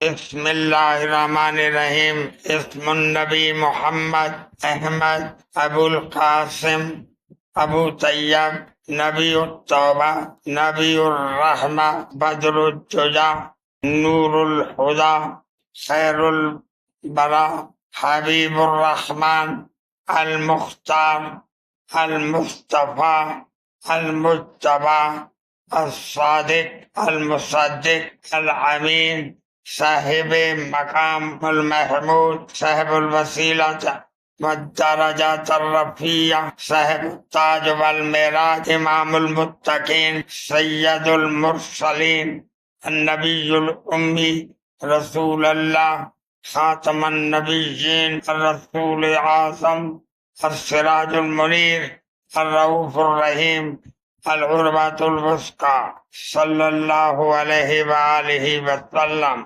बिस्मिल्लाहिर्रहमानिर्रहीम। इस्मुन नबी मोहम्मद अहमद अबुल कासिम अबू तैयब नबी तौबा नबी रहमा बदरुज्जुजा नूरुल हुदा खैरुल बरा हबीबुर रहमान अल मुख्तार अल मुस्तफा अल मुज्तबा अल सादिक अल मुसद्दिक अल अमीन साहिब मकाम अल महमूद साहिबुल वसीला वद्दरजात अर्रफिया साहिब ताज वल मेराज इमामुल मुत्तकीन सय्यदुल मुरसलीन अन्नबियुल उम्मी रसूलुल्लाह खातमन नबिय्यीन रसूल आज़म अस्सिराजुल मुनीर अर्रऊफुर रहीम अल उर्वतुल वुस्का सल्लल्लाहु अलैहि व आलिहि वसल्लम।